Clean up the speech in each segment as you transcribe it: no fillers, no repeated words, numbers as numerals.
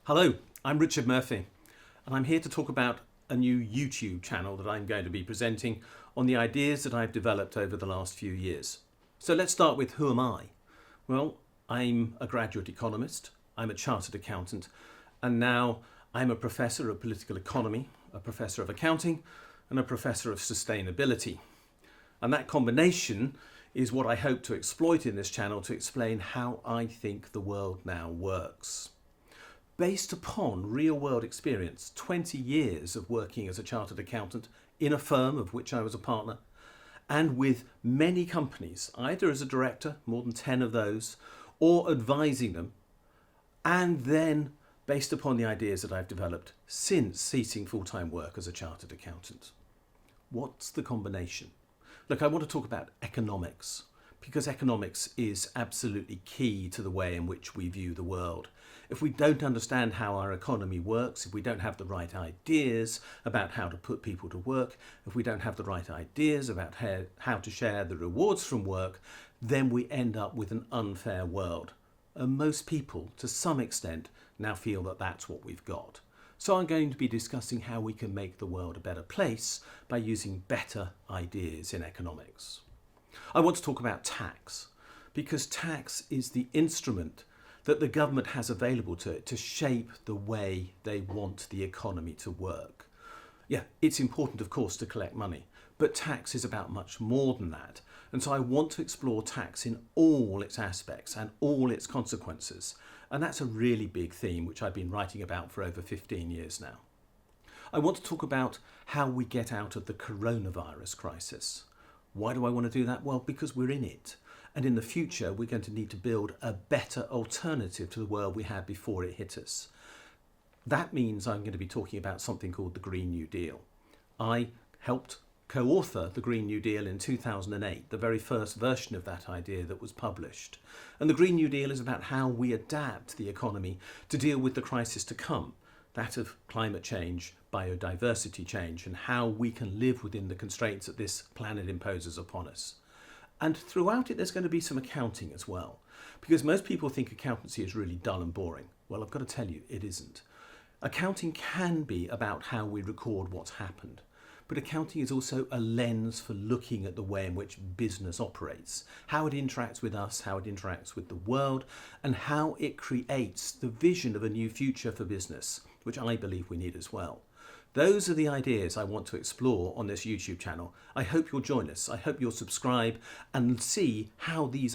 Hello, I'm Richard Murphy, and I'm here to talk about a new YouTube channel that I'm going to be presenting on the ideas that I've developed over the last few years. So let's start with who am I? Well, I'm a graduate economist, I'm a chartered accountant, and now I'm a professor of political economy, a professor of accounting, and a professor of sustainability. And that combination is what I hope to exploit in this channel to explain how I think the world now works. Based upon real-world experience, 20 years of working as a chartered accountant in a firm of which I was a partner, and with many companies, either as a director, more than 10 of those, or advising them, and then based upon the ideas that I've developed since ceasing full-time work as a chartered accountant. What's the combination? Look, I want to talk about economics, because economics is absolutely key to the way in which we view the world. If we don't understand how our economy works, if we don't have the right ideas about how to put people to work, if we don't have the right ideas about how to share the rewards from work, then we end up with an unfair world. And most people, to some extent, now feel that that's what we've got. So I'm going to be discussing how we can make the world a better place by using better ideas in economics. I want to talk about tax, because tax is the instrument that the government has available to it to shape the way they want the economy to work. Yeah, it's important, of course, to collect money, but tax is about much more than that. And so I want to explore tax in all its aspects and all its consequences. And that's a really big theme which I've been writing about for over 15 years now. I want to talk about how we get out of the coronavirus crisis. Why do I want to do that? Well, because we're in it. And in the future, we're going to need to build a better alternative to the world we had before it hit us. That means I'm going to be talking about something called the Green New Deal. I helped co-author the Green New Deal in 2008, the very first version of that idea that was published. And the Green New Deal is about how we adapt the economy to deal with the crisis to come, that of climate change, biodiversity change, and how we can live within the constraints that this planet imposes upon us. And throughout it, there's going to be some accounting as well, because most people think accountancy is really dull and boring. Well, I've got to tell you, it isn't. Accounting can be about how we record what's happened, but accounting is also a lens for looking at the way in which business operates, how it interacts with us, how it interacts with the world, and how it creates the vision of a new future for business, which I believe we need as well. Those are the ideas I want to explore on this YouTube channel. I hope you'll join us. I hope you'll subscribe and see how these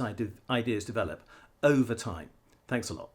ideas develop over time. Thanks a lot.